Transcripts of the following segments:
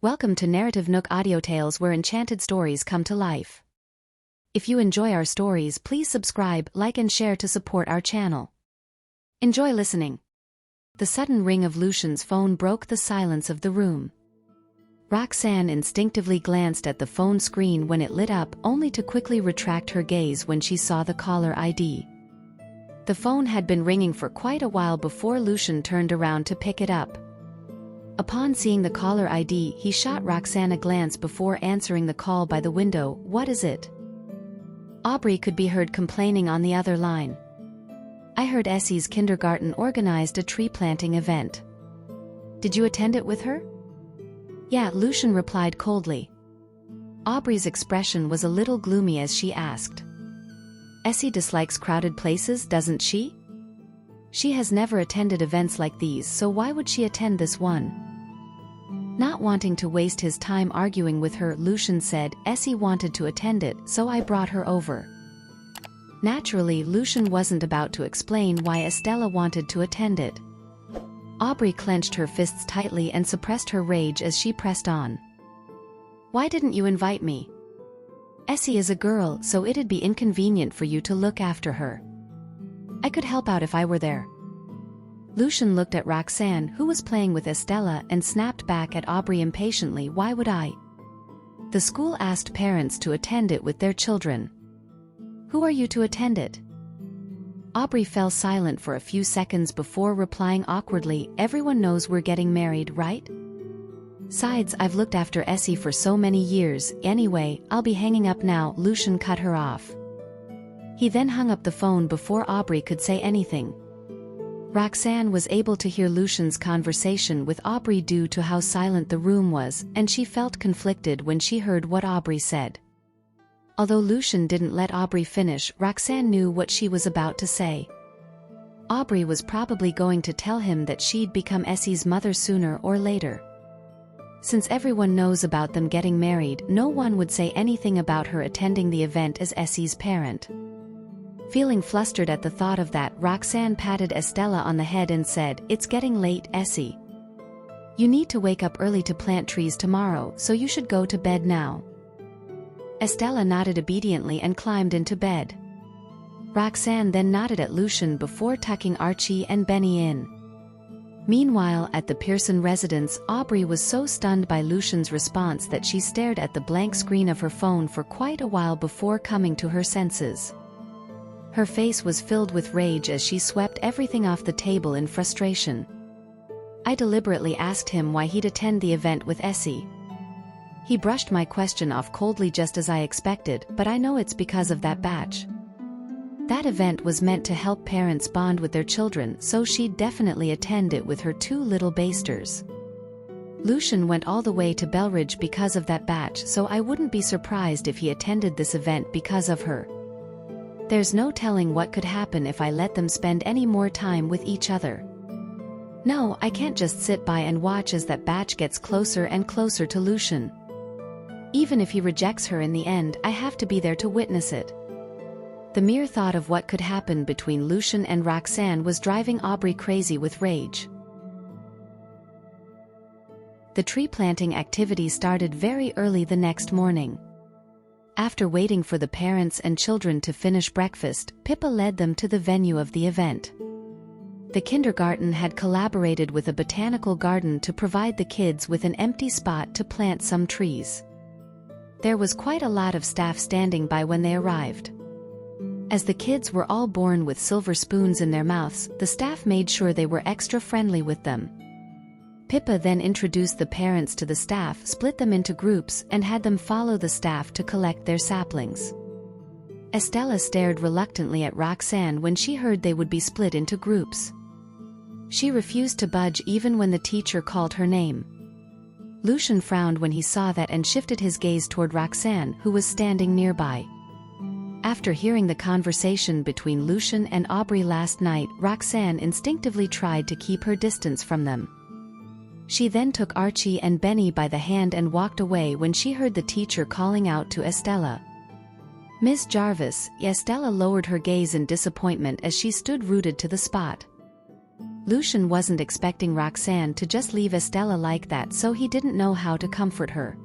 Welcome to NarrativeNook audio tales where enchanted stories come to life. If you enjoy our stories, please subscribe, like and share to support our channel. Enjoy listening. The sudden ring of Lucian's phone broke the silence of the room. Roxanne instinctively glanced at the phone screen when it lit up, only to quickly retract her gaze when she saw the caller ID. The phone had been ringing for quite a while before Lucian turned around to pick it up. Upon seeing the caller ID, he shot Roxanne a glance before answering the call by the window. "What is it?" Aubrey could be heard complaining on the other line. "I heard Essie's kindergarten organized a tree planting event. Did you attend it with her?" "Yeah," Lucian replied coldly. Aubrey's expression was a little gloomy as she asked, "Essie dislikes crowded places, doesn't she? She has never attended events like these, so why would she attend this one?" Not wanting to waste his time arguing with her, Lucian said, "Essie wanted to attend it, so I brought her over." Naturally, Lucian wasn't about to explain why Estella wanted to attend it. Aubrey clenched her fists tightly and suppressed her rage as she pressed on. "Why didn't you invite me? Essie is a girl, so it'd be inconvenient for you to look after her. I could help out if I were there." Lucian looked at Roxanne, who was playing with Estella, and snapped back at Aubrey impatiently, "Why would I? The school asked parents to attend it with their children. Who are you to attend it?" Aubrey fell silent for a few seconds before replying awkwardly, "Everyone knows we're getting married, right? Besides, I've looked after Essie for so many years. Anyway, I'll be hanging up now." Lucian cut her off. He then hung up the phone before Aubrey could say anything. Roxanne was able to hear Lucian's conversation with Aubrey due to how silent the room was, and she felt conflicted when she heard what Aubrey said. Although Lucian didn't let Aubrey finish, Roxanne knew what she was about to say. Aubrey was probably going to tell him that she'd become Essie's mother sooner or later. Since everyone knows about them getting married, no one would say anything about her attending the event as Essie's parent. Feeling flustered at the thought of that, Roxanne patted Estella on the head and said, "It's getting late, Essie. You need to wake up early to plant trees tomorrow, so you should go to bed now." Estella nodded obediently and climbed into bed. Roxanne then nodded at Lucian before tucking Archie and Benny in. Meanwhile, at the Pearson residence, Aubrey was so stunned by Lucian's response that she stared at the blank screen of her phone for quite a while before coming to her senses. Her face was filled with rage as she swept everything off the table in frustration. "I deliberately asked him why he'd attend the event with Essie. He brushed my question off coldly just as I expected, but I know it's because of that batch. That event was meant to help parents bond with their children, so she'd definitely attend it with her two little basters. Lucian went all the way to Belridge because of that batch, so I wouldn't be surprised if he attended this event because of her. There's no telling what could happen if I let them spend any more time with each other. No, I can't just sit by and watch as that batch gets closer and closer to Lucian. Even if he rejects her in the end, I have to be there to witness it." The mere thought of what could happen between Lucian and Roxanne was driving Aubrey crazy with rage. The tree planting activity started very early the next morning. After waiting for the parents and children to finish breakfast, Pippa led them to the venue of the event. The kindergarten had collaborated with a botanical garden to provide the kids with an empty spot to plant some trees. There was quite a lot of staff standing by when they arrived. As the kids were all born with silver spoons in their mouths, the staff made sure they were extra friendly with them. Pippa then introduced the parents to the staff, split them into groups, and had them follow the staff to collect their saplings. Estella stared reluctantly at Roxanne when she heard they would be split into groups. She refused to budge even when the teacher called her name. Lucian frowned when he saw that and shifted his gaze toward Roxanne, who was standing nearby. After hearing the conversation between Lucian and Aubrey last night, Roxanne instinctively tried to keep her distance from them. She then took Archie and Benny by the hand and walked away when she heard the teacher calling out to Estella, "Miss Jarvis." Estella lowered her gaze in disappointment as she stood rooted to the spot. Lucian wasn't expecting Roxanne to just leave Estella like that, so he didn't know how to comfort her.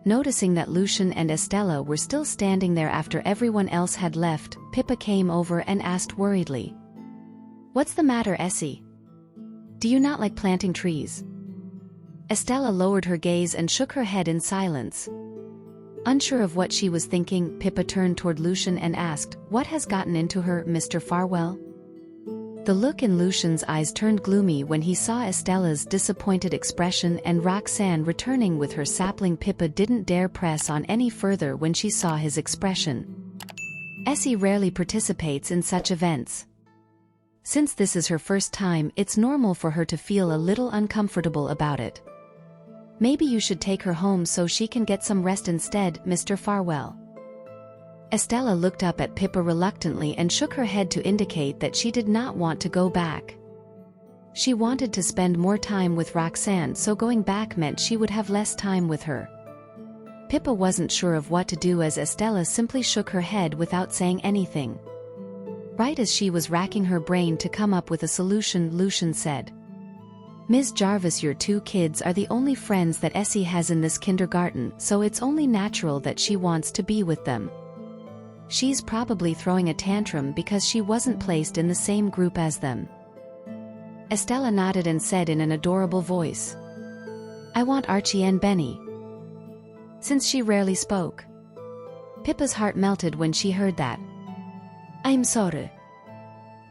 Noticing that Lucian and Estella were still standing there after everyone else had left, Pippa came over and asked worriedly, "What's the matter, Essie? Do you not like planting trees?" Estella lowered her gaze and shook her head in silence. Unsure of what she was thinking, Pippa turned toward Lucian and asked, "What has gotten into her, Mr. Farwell?" The look in Lucian's eyes turned gloomy when he saw Estella's disappointed expression and Roxanne returning with her sapling. Pippa didn't dare press on any further when she saw his expression. Essie rarely participates in such events. Since this is her first time, it's normal for her to feel a little uncomfortable about it. "Maybe you should take her home so she can get some rest instead, Mr. Farwell." Estella looked up at Pippa reluctantly and shook her head to indicate that she did not want to go back. She wanted to spend more time with Roxanne, so going back meant she would have less time with her. Pippa wasn't sure of what to do as Estella simply shook her head without saying anything. Right as she was racking her brain to come up with a solution, Lucian said, "Ms. Jarvis, your two kids are the only friends that Essie has in this kindergarten, so it's only natural that she wants to be with them. She's probably throwing a tantrum because she wasn't placed in the same group as them." Estella nodded and said in an adorable voice, "I want Archie and Benny." Since she rarely spoke, Pippa's heart melted when she heard that. "I'm sorry.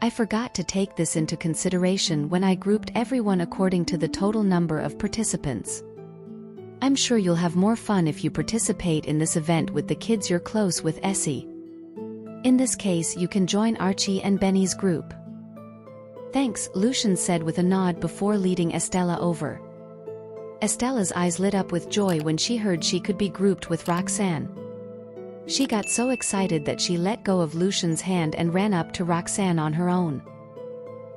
I forgot to take this into consideration when I grouped everyone according to the total number of participants. I'm sure you'll have more fun if you participate in this event with the kids you're close with, Essie. In this case, you can join Archie and Benny's group." "Thanks," Lucian said with a nod before leading Estella over. Estella's eyes lit up with joy when she heard she could be grouped with Roxanne. She got so excited that she let go of Lucian's hand and ran up to Roxanne on her own.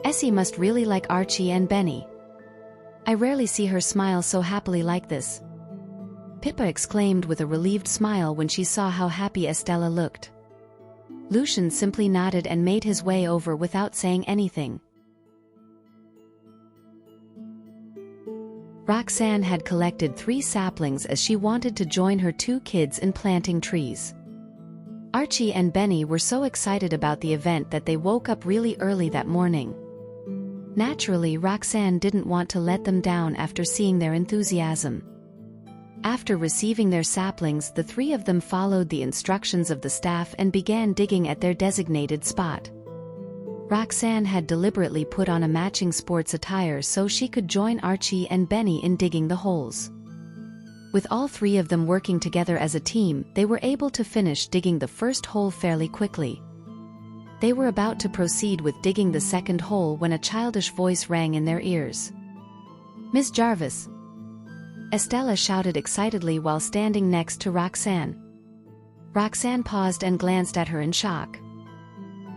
"Essie must really like Archie and Benny. I rarely see her smile so happily like this," Pippa exclaimed with a relieved smile when she saw how happy Estella looked. Lucian simply nodded and made his way over without saying anything. Roxanne had collected 3 saplings as she wanted to join her 2 kids in planting trees. Archie and Benny were so excited about the event that they woke up really early that morning. Naturally, Roxanne didn't want to let them down after seeing their enthusiasm. After receiving their saplings, the 3 of them followed the instructions of the staff and began digging at their designated spot. Roxanne had deliberately put on a matching sports attire so she could join Archie and Benny in digging the holes. With all 3 of them working together as a team, they were able to finish digging the first hole fairly quickly. They were about to proceed with digging the second hole when a childish voice rang in their ears. "Miss Jarvis!" Estella shouted excitedly while standing next to Roxanne. Roxanne paused and glanced at her in shock.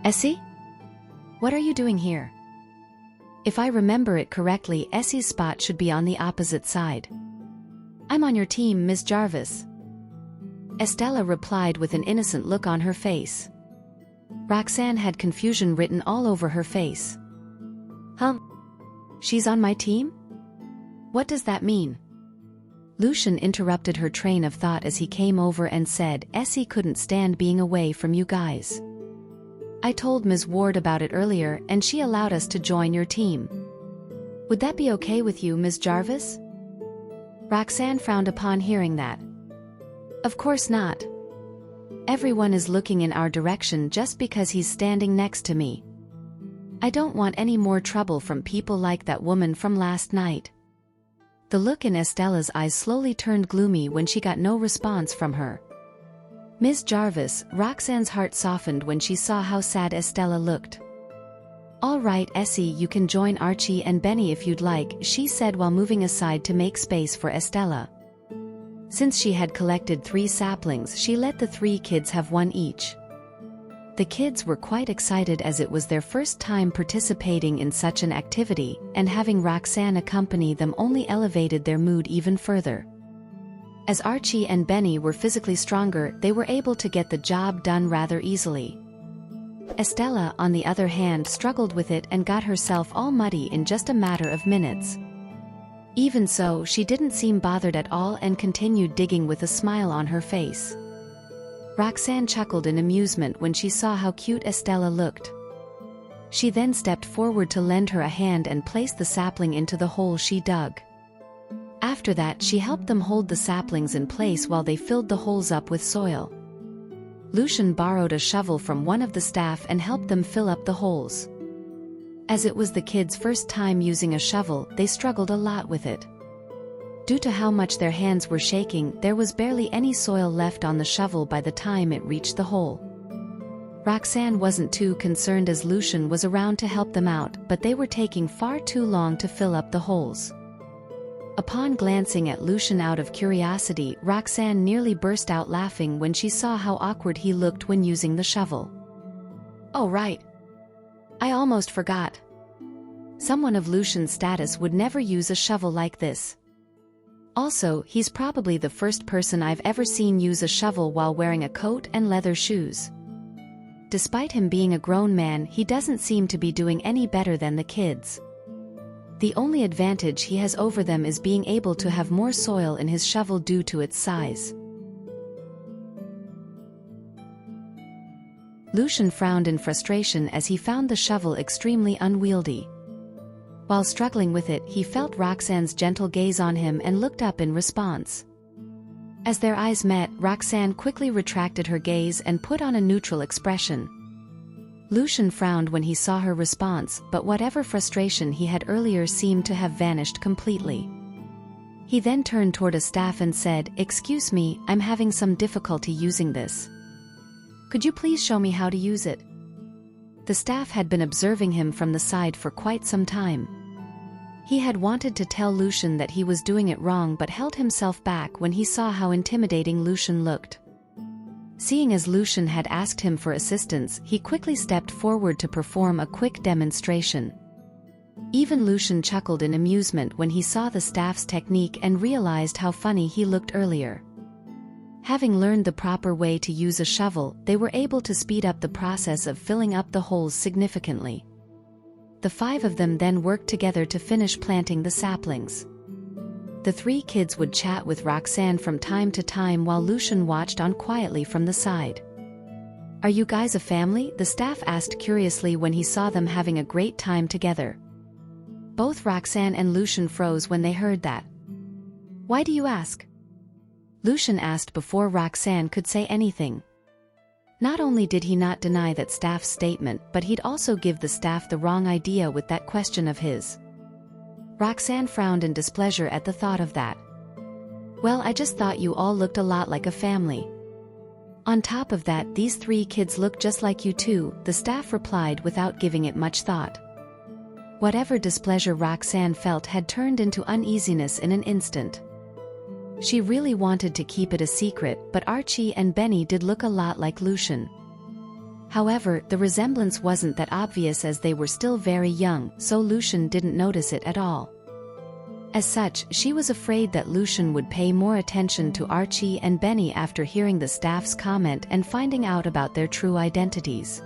"Essie? What are you doing here?" "If I remember it correctly, Essie's spot should be on the opposite side." "I'm on your team, Miss Jarvis," Estella replied with an innocent look on her face. Roxanne had confusion written all over her face. She's on my team? What does that mean?" Lucian interrupted her train of thought as he came over and said, "Essie couldn't stand being away from you guys. I told Ms. Ward about it earlier and she allowed us to join your team. Would that be okay with you, Ms. Jarvis?" Roxanne frowned upon hearing that. "Of course not. Everyone is looking in our direction just because he's standing next to me. I don't want any more trouble from people like that woman from last night." The look in Estella's eyes slowly turned gloomy when she got no response from her. "Ms. Jarvis," Roxanne's heart softened when she saw how sad Estella looked. "All right, Essie, you can join Archie and Benny if you'd like," she said while moving aside to make space for Estella. Since she had collected 3 saplings, she let the 3 kids have 1 each. The kids were quite excited as it was their first time participating in such an activity, and having Roxanne accompany them only elevated their mood even further. As Archie and Benny were physically stronger, they were able to get the job done rather easily. Estella, on the other hand, struggled with it and got herself all muddy in just a matter of minutes. Even so, she didn't seem bothered at all and continued digging with a smile on her face. Roxanne chuckled in amusement when she saw how cute Estella looked. She then stepped forward to lend her a hand and place the sapling into the hole she dug. After that, she helped them hold the saplings in place while they filled the holes up with soil. Lucian borrowed a shovel from one of the staff and helped them fill up the holes. As it was the kids' first time using a shovel, they struggled a lot with it. Due to how much their hands were shaking, there was barely any soil left on the shovel by the time it reached the hole. Roxanne wasn't too concerned as Lucian was around to help them out, but they were taking far too long to fill up the holes. Upon glancing at Lucian out of curiosity, Roxanne nearly burst out laughing when she saw how awkward he looked when using the shovel. "Oh right. I almost forgot. Someone of Lucian's status would never use a shovel like this. Also, he's probably the first person I've ever seen use a shovel while wearing a coat and leather shoes. Despite him being a grown man, he doesn't seem to be doing any better than the kids. The only advantage he has over them is being able to have more soil in his shovel due to its size." Lucian frowned in frustration as he found the shovel extremely unwieldy. While struggling with it, he felt Roxanne's gentle gaze on him and looked up in response. As their eyes met, Roxanne quickly retracted her gaze and put on a neutral expression. Lucian frowned when he saw her response, but whatever frustration he had earlier seemed to have vanished completely. He then turned toward a staff and said, "Excuse me, I'm having some difficulty using this. Could you please show me how to use it?" The staff had been observing him from the side for quite some time. He had wanted to tell Lucian that he was doing it wrong but held himself back when he saw how intimidating Lucian looked. Seeing as Lucian had asked him for assistance, he quickly stepped forward to perform a quick demonstration. Even Lucian chuckled in amusement when he saw the staff's technique and realized how funny he looked earlier. Having learned the proper way to use a shovel, they were able to speed up the process of filling up the holes significantly. The five of them then worked together to finish planting the saplings. The three kids would chat with Roxanne from time to time while Lucian watched on quietly from the side. "Are you guys a family?" the staff asked curiously when he saw them having a great time together. Both Roxanne and Lucian froze when they heard that. "Why do you ask?" Lucian asked before Roxanne could say anything. Not only did he not deny that staff's statement, but he'd also give the staff the wrong idea with that question of his. Roxanne frowned in displeasure at the thought of that. "Well, I just thought you all looked a lot like a family. On top of that, these three kids look just like you too," the staff replied without giving it much thought. Whatever displeasure Roxanne felt had turned into uneasiness in an instant. She really wanted to keep it a secret, but Archie and Benny did look a lot like Lucian. However, the resemblance wasn't that obvious as they were still very young, so Lucian didn't notice it at all. As such, she was afraid that Lucian would pay more attention to Archie and Benny after hearing the staff's comment and finding out about their true identities.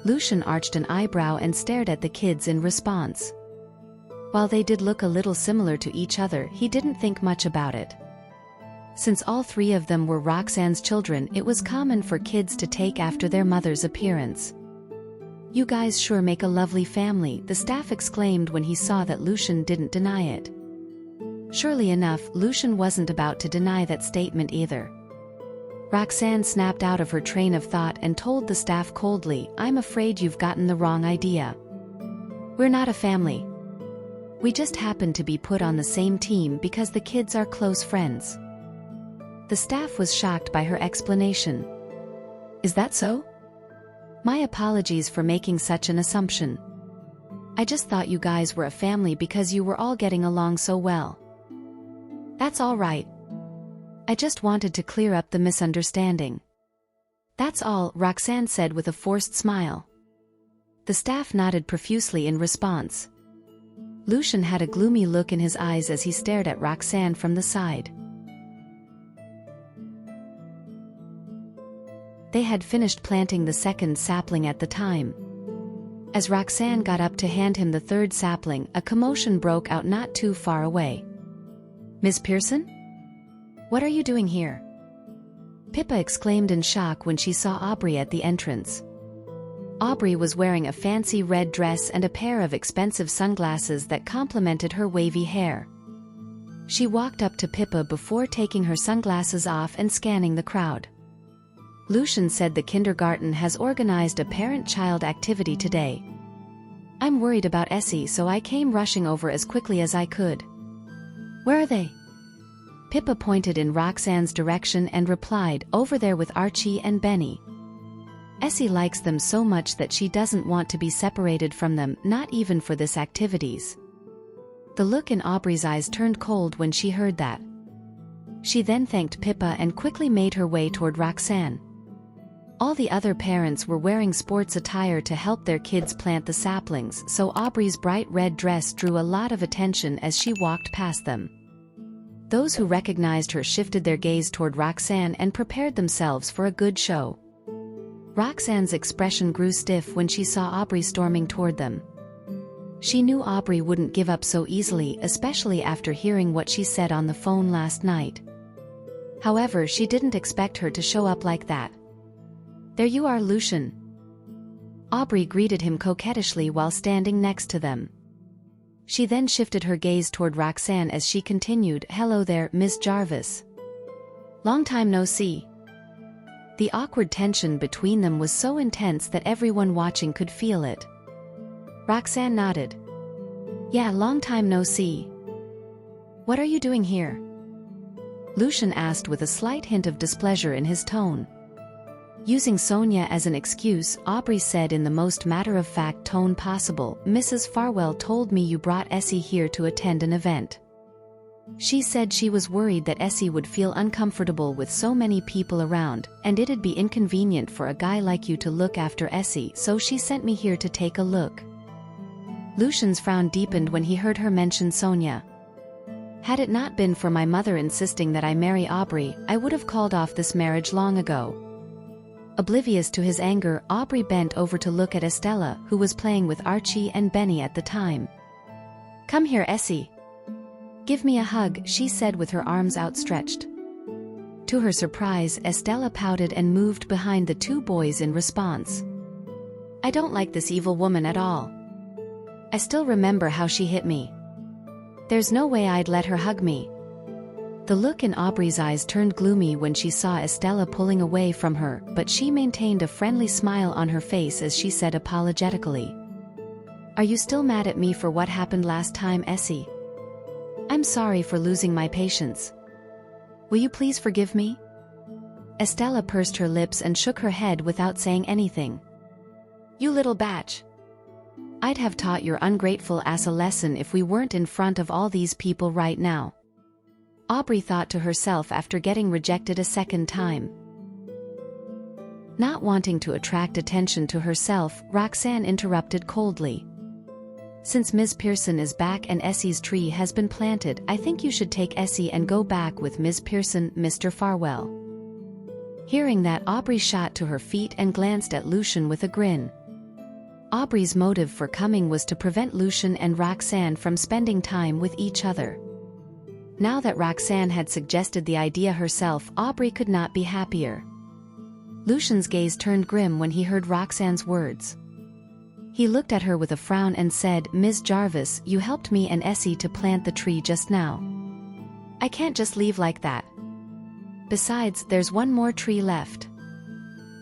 Lucian arched an eyebrow and stared at the kids in response. While they did look a little similar to each other, he didn't think much about it. Since all three of them were Roxanne's children, it was common for kids to take after their mother's appearance. "You guys sure make a lovely family," the staff exclaimed when he saw that Lucian didn't deny it. Surely enough, Lucian wasn't about to deny that statement either. Roxanne snapped out of her train of thought and told the staff coldly, "I'm afraid you've gotten the wrong idea. We're not a family. We just happen to be put on the same team because the kids are close friends." The staff was shocked by her explanation. "Is that so? My apologies for making such an assumption. I just thought you guys were a family because you were all getting along so well." "That's all right. I just wanted to clear up the misunderstanding." "That's all," Roxanne said with a forced smile. The staff nodded profusely in response. Lucian had a gloomy look in his eyes as he stared at Roxanne from the side. They had finished planting the second sapling at the time. As Roxanne got up to hand him the third sapling, a commotion broke out not too far away. "Miss Pearson? What are you doing here?" Pippa exclaimed in shock when she saw Aubrey at the entrance. Aubrey was wearing a fancy red dress and a pair of expensive sunglasses that complemented her wavy hair. She walked up to Pippa before taking her sunglasses off and scanning the crowd. "Lucian said the kindergarten has organized a parent-child activity today. I'm worried about Essie, so I came rushing over as quickly as I could." "Where are they?" Pippa pointed in Roxanne's direction and replied, "Over there with Archie and Benny. Essie likes them so much that she doesn't want to be separated from them, not even for this activities." The look in Aubrey's eyes turned cold when she heard that. She then thanked Pippa and quickly made her way toward Roxanne. All the other parents were wearing sports attire to help their kids plant the saplings, so Aubrey's bright red dress drew a lot of attention as she walked past them. Those who recognized her shifted their gaze toward Roxanne and prepared themselves for a good show. Roxanne's expression grew stiff when she saw Aubrey storming toward them. She knew Aubrey wouldn't give up so easily, especially after hearing what she said on the phone last night. However, she didn't expect her to show up like that. "There you are, Lucian." Aubrey greeted him coquettishly while standing next to them. She then shifted her gaze toward Roxanne as she continued, "Hello there, Miss Jarvis. Long time no see." The awkward tension between them was so intense that everyone watching could feel it. Roxanne nodded. "Yeah, long time no see. What are you doing here?" Lucian asked with a slight hint of displeasure in his tone. Using Sonia as an excuse, Aubrey said in the most matter-of-fact tone possible, "Mrs. Farwell told me you brought Essie here to attend an event. She said she was worried that Essie would feel uncomfortable with so many people around, and it'd be inconvenient for a guy like you to look after Essie, so she sent me here to take a look." Lucian's frown deepened when he heard her mention Sonia. "Had it not been for my mother insisting that I marry Aubrey, I would have called off this marriage long ago." Oblivious to his anger, Aubrey bent over to look at Estella, who was playing with Archie and Benny at the time. "Come here, Essie. Give me a hug," she said with her arms outstretched. To her surprise, Estella pouted and moved behind the two boys in response. "I don't like this evil woman at all. I still remember how she hit me. There's no way I'd let her hug me." The look in Aubrey's eyes turned gloomy when she saw Estella pulling away from her, but she maintained a friendly smile on her face as she said apologetically, "Are you still mad at me for what happened last time, Essie? I'm sorry for losing my patience. Will you please forgive me?" Estella pursed her lips and shook her head without saying anything. "You little batch. I'd have taught your ungrateful ass a lesson if we weren't in front of all these people right now," Aubrey thought to herself after getting rejected a second time. Not wanting to attract attention to herself, Roxanne interrupted coldly. "Since Ms. Pearson is back and Essie's tree has been planted, I think you should take Essie and go back with Ms. Pearson, Mr. Farwell." Hearing that, Aubrey shot to her feet and glanced at Lucian with a grin. Aubrey's motive for coming was to prevent Lucian and Roxanne from spending time with each other. Now that Roxanne had suggested the idea herself, Aubrey could not be happier. Lucian's gaze turned grim when he heard Roxanne's words. He looked at her with a frown and said, "Ms. Jarvis, you helped me and Essie to plant the tree just now. I can't just leave like that. Besides, there's one more tree left.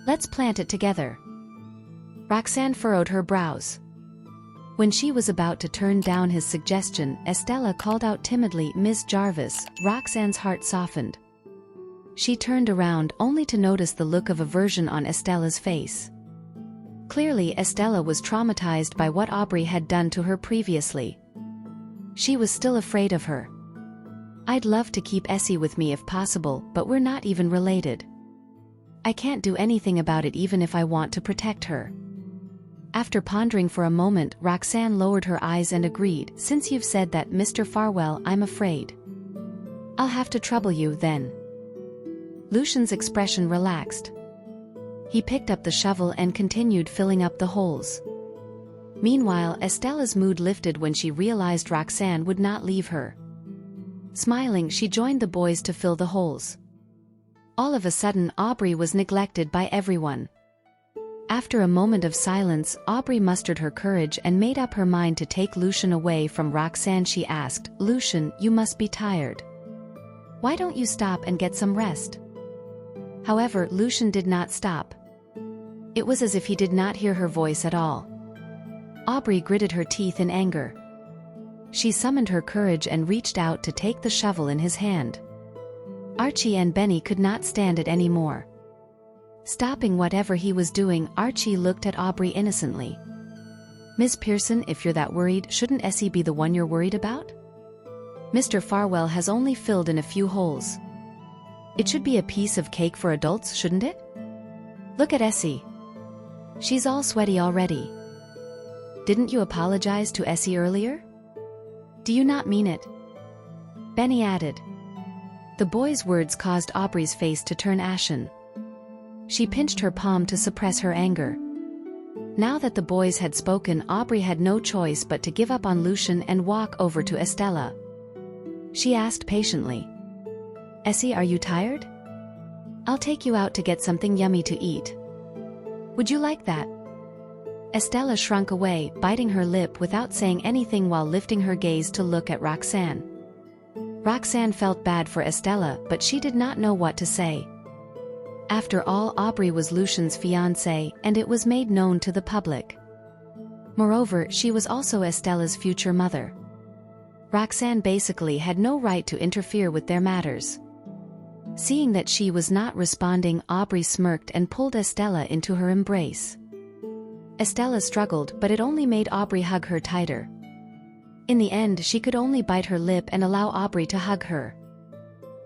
Let's plant it together." Roxanne furrowed her brows. When she was about to turn down his suggestion, Estella called out timidly, "Miss Jarvis." Roxanne's heart softened. She turned around only to notice the look of aversion on Estella's face. Clearly, Estella was traumatized by what Aubrey had done to her previously. She was still afraid of her. "I'd love to keep Essie with me if possible, but we're not even related. I can't do anything about it even if I want to protect her." After pondering for a moment, Roxanne lowered her eyes and agreed, "Since you've said that, Mr. Farwell, I'm afraid I'll have to trouble you then." Lucian's expression relaxed. He picked up the shovel and continued filling up the holes. Meanwhile, Estella's mood lifted when she realized Roxanne would not leave her. Smiling, she joined the boys to fill the holes. All of a sudden, Aubrey was neglected by everyone. After a moment of silence, Aubrey mustered her courage and made up her mind to take Lucian away from Roxanne. She asked, "Lucian, you must be tired. Why don't you stop and get some rest?" However, Lucian did not stop. It was as if he did not hear her voice at all. Aubrey gritted her teeth in anger. She summoned her courage and reached out to take the shovel in his hand. Archie and Benny could not stand it anymore. Stopping whatever he was doing, Archie looked at Aubrey innocently. "Miss Pearson, if you're that worried, shouldn't Essie be the one you're worried about? Mr. Farwell has only filled in a few holes. It should be a piece of cake for adults, shouldn't it? Look at Essie. She's all sweaty already. Didn't you apologize to Essie earlier? Do you not mean it?" Benny added. The boy's words caused Aubrey's face to turn ashen. She pinched her palm to suppress her anger. Now that the boys had spoken, Aubrey had no choice but to give up on Lucian and walk over to Estella. She asked patiently, "Essie, are you tired? I'll take you out to get something yummy to eat. Would you like that?" Estella shrunk away, biting her lip without saying anything while lifting her gaze to look at Roxanne. Roxanne felt bad for Estella, but she did not know what to say. After all, Aubrey was Lucian's fiancée, and it was made known to the public. Moreover, she was also Estella's future mother. Roxanne basically had no right to interfere with their matters. Seeing that she was not responding, Aubrey smirked and pulled Estella into her embrace. Estella struggled, but it only made Aubrey hug her tighter. In the end, she could only bite her lip and allow Aubrey to hug her.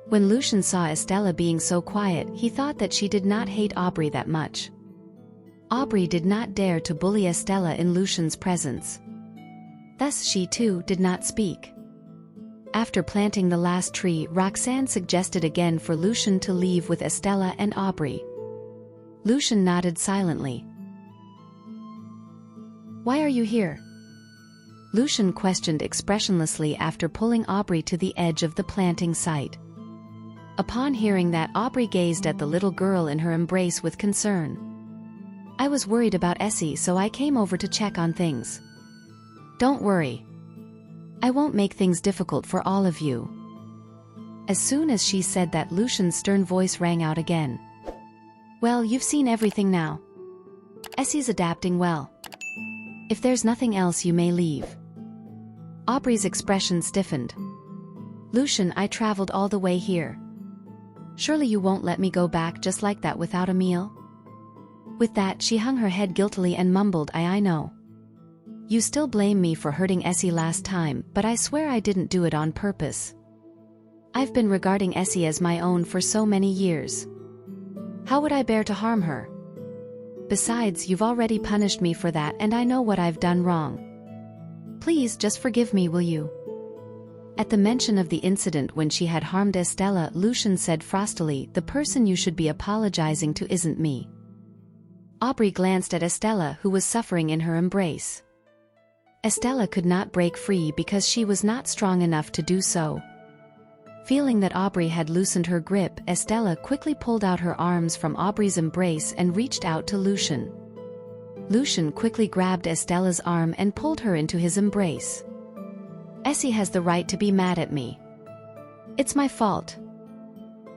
When Lucian saw Estella being so quiet, he thought that she did not hate Aubrey that much. Aubrey did not dare to bully Estella in Lucian's presence. Thus she too did not speak. After planting the last tree, Roxanne suggested again for Lucian to leave with Estella and Aubrey. Lucian nodded silently. "Why are you here?" Lucian questioned expressionlessly after pulling Aubrey to the edge of the planting site. Upon hearing that, Aubrey gazed at the little girl in her embrace with concern. "I was worried about Essie, so I came over to check on things. Don't worry. I won't make things difficult for all of you." As soon as she said that, Lucian's stern voice rang out again. "Well, you've seen everything now. Essie's adapting well. If there's nothing else, you may leave." Aubrey's expression stiffened. "Lucian, I traveled all the way here. Surely you won't let me go back just like that without a meal?" With that, she hung her head guiltily and mumbled, I know. You still blame me for hurting Essie last time, but I swear I didn't do it on purpose. I've been regarding Essie as my own for so many years. How would I bear to harm her? Besides, you've already punished me for that, and I know what I've done wrong. Please just forgive me, will you?" At the mention of the incident when she had harmed Estella, Lucian said frostily, "The person you should be apologizing to isn't me." Aubrey glanced at Estella, who was suffering in her embrace. Estella could not break free because she was not strong enough to do so. Feeling that Aubrey had loosened her grip, Estella quickly pulled out her arms from Aubrey's embrace and reached out to Lucian. Lucian quickly grabbed Estella's arm and pulled her into his embrace. "Essie has the right to be mad at me. It's my fault.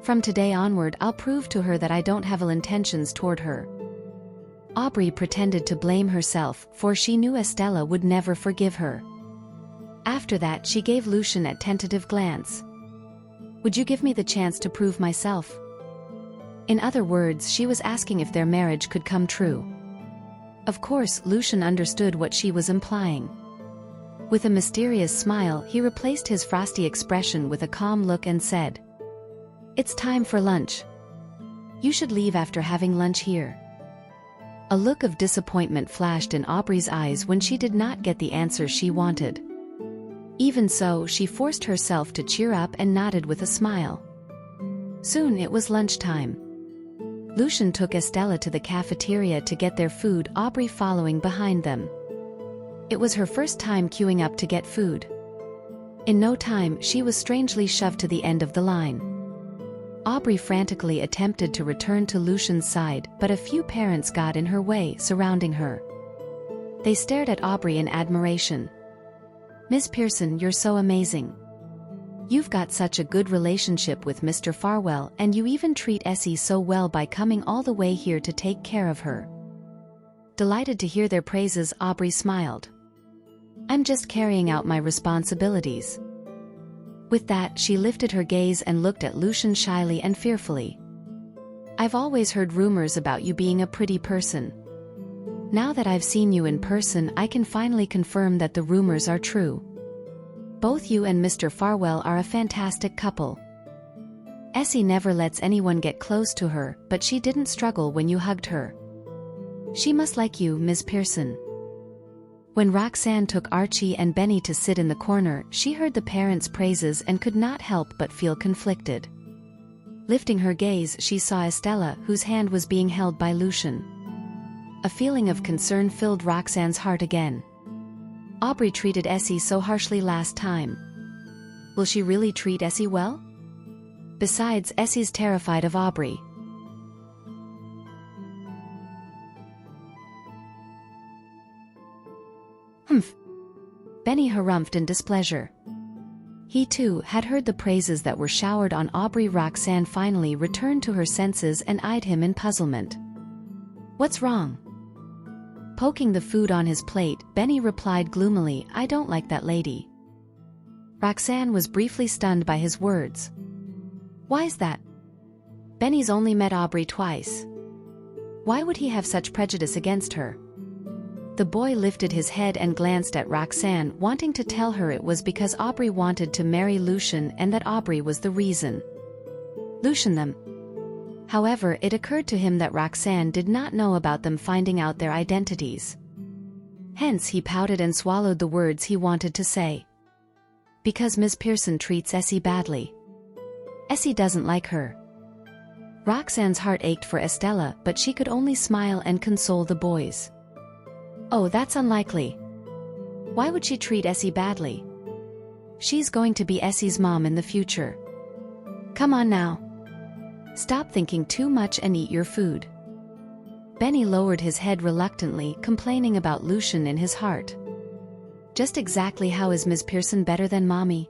From today onward, I'll prove to her that I don't have ill intentions toward her." Aubrey pretended to blame herself, for she knew Estella would never forgive her. After that, she gave Lucian a tentative glance. "Would you give me the chance to prove myself?" In other words, she was asking if their marriage could come true. Of course, Lucian understood what she was implying. With a mysterious smile, he replaced his frosty expression with a calm look and said, "It's time for lunch. You should leave after having lunch here." A look of disappointment flashed in Aubrey's eyes when she did not get the answer she wanted. Even so, she forced herself to cheer up and nodded with a smile. Soon it was lunchtime. Lucian took Estella to the cafeteria to get their food, Aubrey following behind them. It was her first time queuing up to get food. In no time, she was strangely shoved to the end of the line. Aubrey frantically attempted to return to Lucian's side, but a few parents got in her way, surrounding her. They stared at Aubrey in admiration. "Miss Pearson, you're so amazing. You've got such a good relationship with Mr. Farwell, and you even treat Essie so well by coming all the way here to take care of her." Delighted to hear their praises, Aubrey smiled. "I'm just carrying out my responsibilities." With that, she lifted her gaze and looked at Lucian shyly and fearfully. "I've always heard rumors about you being a pretty person. Now that I've seen you in person, I can finally confirm that the rumors are true. Both you and Mr. Farwell are a fantastic couple. Essie never lets anyone get close to her, but she didn't struggle when you hugged her. She must like you, Ms. Pearson." When Roxanne took Archie and Benny to sit in the corner, she heard the parents' praises and could not help but feel conflicted. Lifting her gaze, she saw Estella, whose hand was being held by Lucian. A feeling of concern filled Roxanne's heart again. Aubrey treated Essie so harshly last time. Will she really treat Essie well? Besides, Essie's terrified of Aubrey. "Humph." Benny harumphed in displeasure. He too had heard the praises that were showered on Aubrey. Roxanne finally returned to her senses and eyed him in puzzlement. "What's wrong?" Poking the food on his plate, Benny replied gloomily, "I don't like that lady." Roxanne was briefly stunned by his words. "Why's that? Benny's only met Aubrey twice. Why would he have such prejudice against her?" The boy lifted his head and glanced at Roxanne, wanting to tell her it was because Aubrey wanted to marry Lucian and that Aubrey was the reason. Lucian them. However, it occurred to him that Roxanne did not know about them finding out their identities. Hence he pouted and swallowed the words he wanted to say. "Because Miss Pearson treats Essie badly. Essie doesn't like her." Roxanne's heart ached for Estella, but she could only smile and console the boys. "Oh, that's unlikely. Why would she treat Essie badly? She's going to be Essie's mom in the future. Come on now. Stop thinking too much and eat your food." Benny lowered his head reluctantly, complaining about Lucian in his heart. Just exactly how is Ms. Pearson better than Mommy?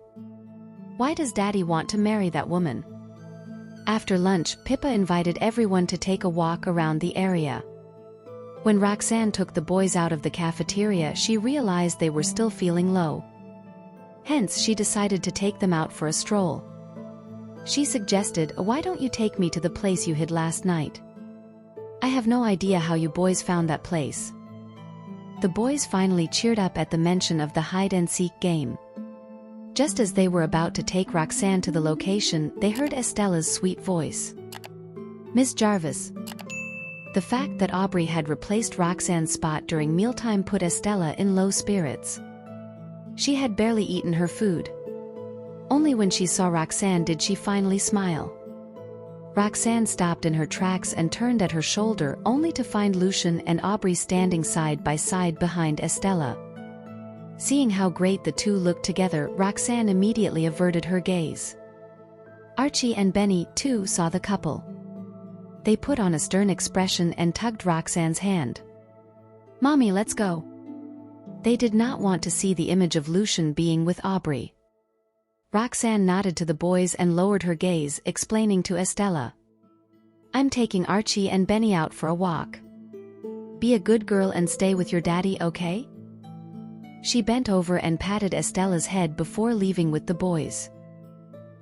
Why does Daddy want to marry that woman? After lunch, Pippa invited everyone to take a walk around the area. When Roxanne took the boys out of the cafeteria, she realized they were still feeling low. Hence, she decided to take them out for a stroll. She suggested, "Why don't you take me to the place you hid last night? I have no idea how you boys found that place." The boys finally cheered up at the mention of the hide-and-seek game. Just as they were about to take Roxanne to the location, they heard Estella's sweet voice. "Miss Jarvis." The fact that Aubrey had replaced Roxanne's spot during mealtime put Estella in low spirits. She had barely eaten her food. Only when she saw Roxanne did she finally smile. Roxanne stopped in her tracks and turned at her shoulder, only to find Lucian and Aubrey standing side by side behind Estella. Seeing how great the two looked together, Roxanne immediately averted her gaze. Archie and Benny, too, saw the couple. They put on a stern expression and tugged Roxanne's hand. "Mommy, let's go." They did not want to see the image of Lucian being with Aubrey. Roxanne nodded to the boys and lowered her gaze, explaining to Estella. "I'm taking Archie and Benny out for a walk. Be a good girl and stay with your daddy, okay?" She bent over and patted Estella's head before leaving with the boys.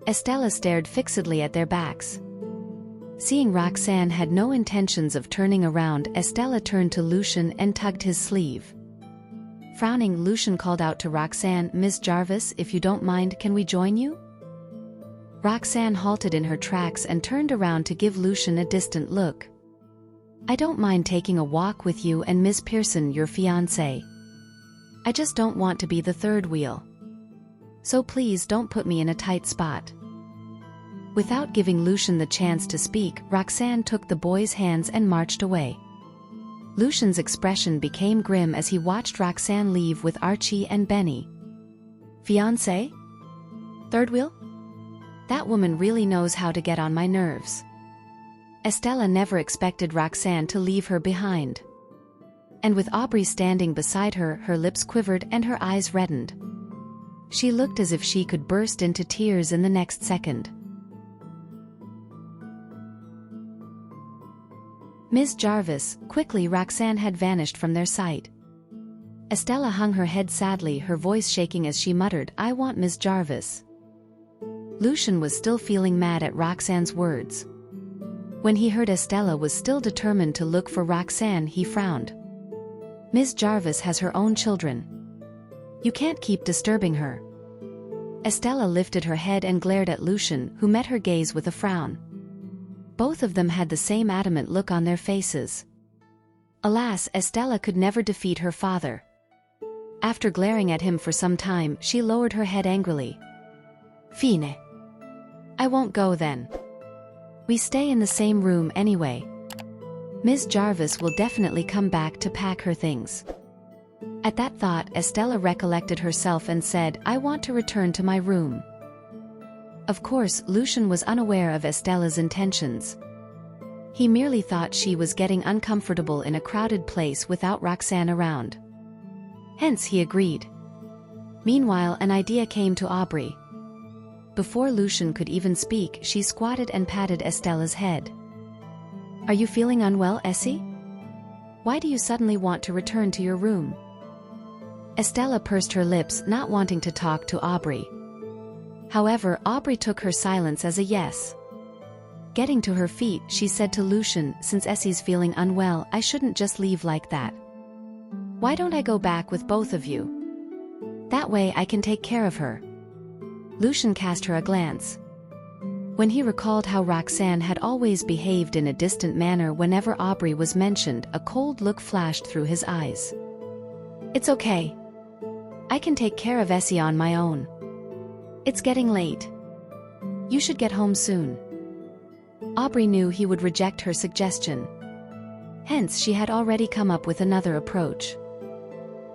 Estella stared fixedly at their backs. Seeing Roxanne had no intentions of turning around, Estella turned to Lucian and tugged his sleeve. Frowning, Lucian called out to Roxanne, "Miss Jarvis, if you don't mind, can we join you?" Roxanne halted in her tracks and turned around to give Lucian a distant look. "I don't mind taking a walk with you and Miss Pearson, your fiancée. I just don't want to be the third wheel. So please don't put me in a tight spot." Without giving Lucian the chance to speak, Roxanne took the boy's hands and marched away. Lucian's expression became grim as he watched Roxanne leave with Archie and Benny. Fiancé? Third wheel? That woman really knows how to get on my nerves. Estella never expected Roxanne to leave her behind. And with Aubrey standing beside her, her lips quivered and her eyes reddened. She looked as if she could burst into tears in the next second. Ms. Jarvis, quickly Roxanne had vanished from their sight. Estella hung her head sadly, her voice shaking as she muttered, "I want Ms. Jarvis." Lucian was still feeling mad at Roxanne's words. When he heard Estella was still determined to look for Roxanne, he frowned. Ms. Jarvis has her own children. You can't keep disturbing her. Estella lifted her head and glared at Lucian, who met her gaze with a frown. Both of them had the same adamant look on their faces. Alas, Estella could never defeat her father. After glaring at him for some time, she lowered her head angrily. Fine. I won't go then. We stay in the same room anyway. Ms. Jarvis will definitely come back to pack her things. At that thought, Estella recollected herself and said, "I want to return to my room." Of course, Lucian was unaware of Estella's intentions. He merely thought she was getting uncomfortable in a crowded place without Roxanne around. Hence he agreed. Meanwhile, an idea came to Aubrey. Before Lucian could even speak, she squatted and patted Estella's head. "Are you feeling unwell, Essie? Why do you suddenly want to return to your room?" Estella pursed her lips, not wanting to talk to Aubrey. However, Aubrey took her silence as a yes. Getting to her feet, she said to Lucian, "Since Essie's feeling unwell, I shouldn't just leave like that. Why don't I go back with both of you? That way I can take care of her." Lucian cast her a glance. When he recalled how Roxanne had always behaved in a distant manner whenever Aubrey was mentioned, a cold look flashed through his eyes. "It's okay. I can take care of Essie on my own. It's getting late. You should get home soon." Aubrey knew he would reject her suggestion. Hence she had already come up with another approach.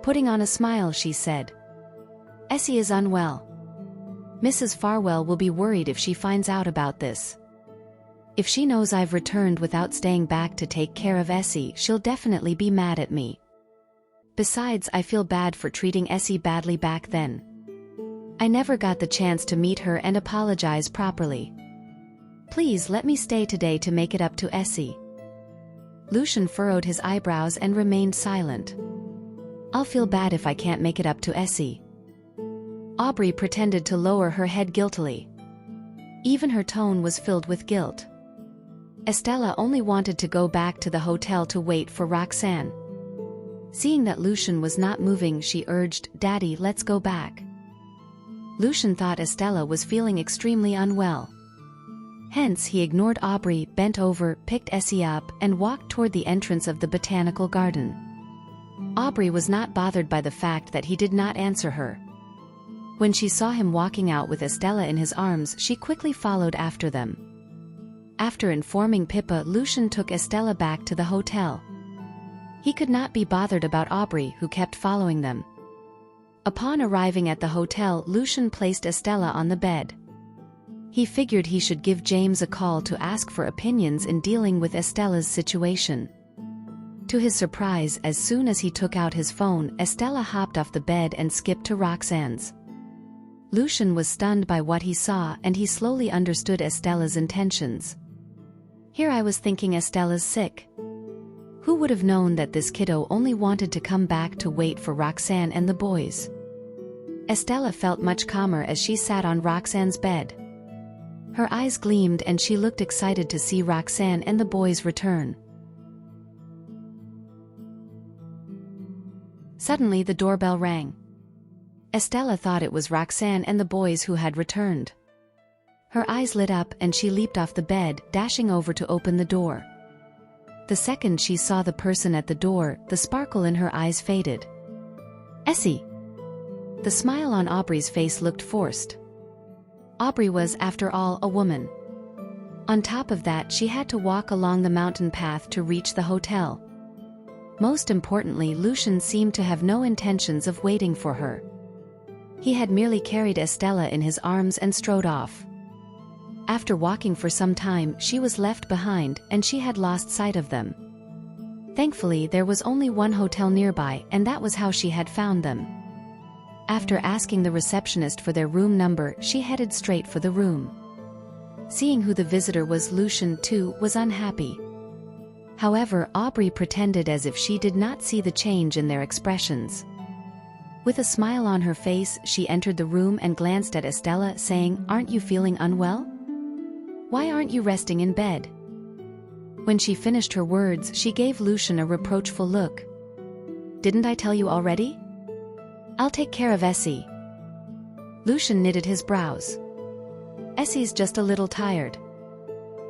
Putting on a smile, she said, "Essie is unwell. Mrs. Farwell will be worried if she finds out about this. If she knows I've returned without staying back to take care of Essie, she'll definitely be mad at me. Besides, I feel bad for treating Essie badly back then. I never got the chance to meet her and apologize properly. Please let me stay today to make it up to Essie." Lucian furrowed his eyebrows and remained silent. "I'll feel bad if I can't make it up to Essie." Aubrey pretended to lower her head guiltily. Even her tone was filled with guilt. Estella only wanted to go back to the hotel to wait for Roxanne. Seeing that Lucian was not moving, she urged, "Daddy, let's go back." Lucian thought Estella was feeling extremely unwell. Hence he ignored Aubrey, bent over, picked Essie up, and walked toward the entrance of the botanical garden. Aubrey was not bothered by the fact that he did not answer her. When she saw him walking out with Estella in his arms, she quickly followed after them. After informing Pippa, Lucian took Estella back to the hotel. He could not be bothered about Aubrey, who kept following them. Upon arriving at the hotel, Lucian placed Estella on the bed. He figured he should give James a call to ask for opinions in dealing with Estella's situation. To his surprise, as soon as he took out his phone, Estella hopped off the bed and skipped to Roxanne's. Lucian was stunned by what he saw, and he slowly understood Estella's intentions. "Here I was thinking Estella's sick. Who would have known that this kiddo only wanted to come back to wait for Roxanne and the boys?" Estella felt much calmer as she sat on Roxanne's bed. Her eyes gleamed and she looked excited to see Roxanne and the boys return. Suddenly the doorbell rang. Estella thought it was Roxanne and the boys who had returned. Her eyes lit up and she leaped off the bed, dashing over to open the door. The second she saw the person at the door, the sparkle in her eyes faded. "Essie!" The smile on Aubrey's face looked forced. Aubrey was, after all, a woman. On top of that, she had to walk along the mountain path to reach the hotel. Most importantly, Lucian seemed to have no intentions of waiting for her. He had merely carried Estella in his arms and strode off. After walking for some time, she was left behind, and she had lost sight of them. Thankfully, there was only one hotel nearby, and that was how she had found them. After asking the receptionist for their room number, she headed straight for the room. Seeing who the visitor was, Lucian, too, was unhappy. However, Aubrey pretended as if she did not see the change in their expressions. With a smile on her face, she entered the room and glanced at Estella, saying, "Aren't you feeling unwell? Why aren't you resting in bed?" When she finished her words, she gave Lucian a reproachful look. "Didn't I tell you already? I'll take care of Essie." Lucian knitted his brows. "Essie's just a little tired.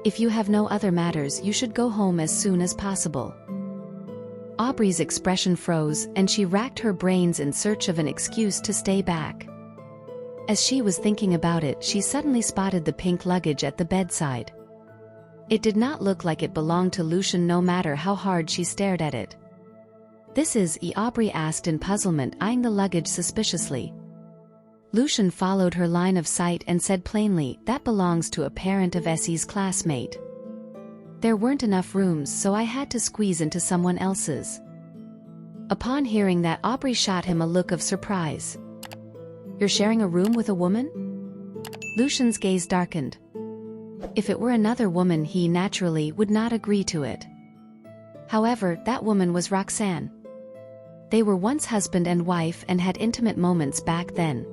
If you have no other matters, you should go home as soon as possible." Aubrey's expression froze, and she racked her brains in search of an excuse to stay back. As she was thinking about it, she suddenly spotted the pink luggage at the bedside. It did not look like it belonged to Lucian, no matter how hard she stared at it. "This is," Aubrey asked in puzzlement, eyeing the luggage suspiciously. Lucian followed her line of sight and said plainly, "That belongs to a parent of Essie's classmate. There weren't enough rooms, so I had to squeeze into someone else's." Upon hearing that, Aubrey shot him a look of surprise. "You're sharing a room with a woman?" Lucian's gaze darkened. If it were another woman, he naturally would not agree to it. However, that woman was Roxanne. They were once husband and wife and had intimate moments back then.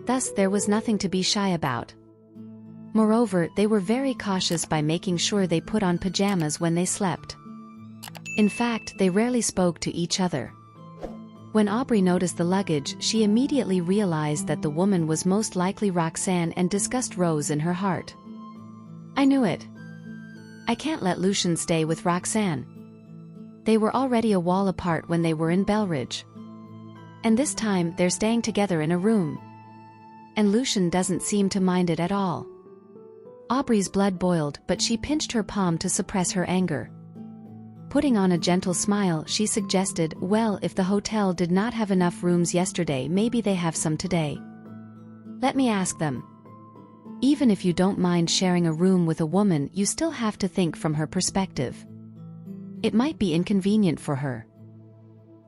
Thus, there was nothing to be shy about. Moreover, they were very cautious by making sure they put on pajamas when they slept. In fact, they rarely spoke to each other. When Aubrey noticed the luggage, she immediately realized that the woman was most likely Roxanne, and disgust rose in her heart. "I knew it. I can't let Lucian stay with Roxanne. They were already a wall apart when they were in Belridge. And this time, they're staying together in a room. And Lucian doesn't seem to mind it at all." Aubrey's blood boiled, but she pinched her palm to suppress her anger. Putting on a gentle smile, she suggested, "Well, if the hotel did not have enough rooms yesterday, maybe they have some today. Let me ask them." Even if you don't mind sharing a room with a woman, you still have to think from her perspective. It might be inconvenient for her.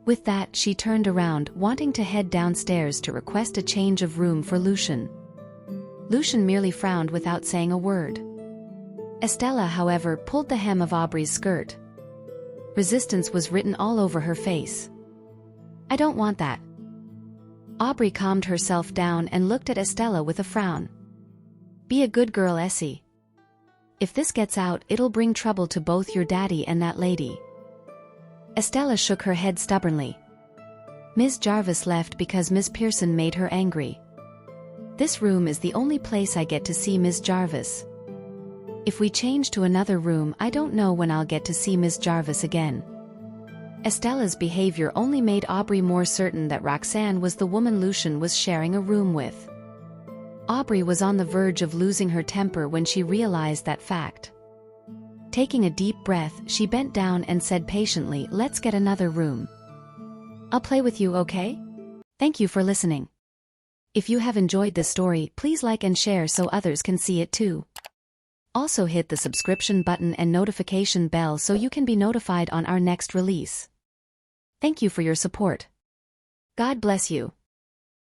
With that, she turned around, wanting to head downstairs to request a change of room for Lucian. Lucian merely frowned without saying a word. Estella, however, pulled the hem of Aubrey's skirt. Resistance was written all over her face. "I don't want that." Aubrey calmed herself down and looked at Estella with a frown. "Be a good girl, Essie. If this gets out, it'll bring trouble to both your daddy and that lady." Estella shook her head stubbornly. "Ms. Jarvis left because Miss Pearson made her angry. This room is the only place I get to see Ms. Jarvis. If we change to another room, I don't know when I'll get to see Ms. Jarvis again." Estella's behavior only made Aubrey more certain that Roxanne was the woman Lucian was sharing a room with. Aubrey was on the verge of losing her temper when she realized that fact. Taking a deep breath, she bent down and said patiently, "Let's get another room. I'll play with you, okay?" Thank you for listening. If you have enjoyed this story, please like and share so others can see it too. Also hit the subscription button and notification bell so you can be notified on our next release. Thank you for your support. God bless you.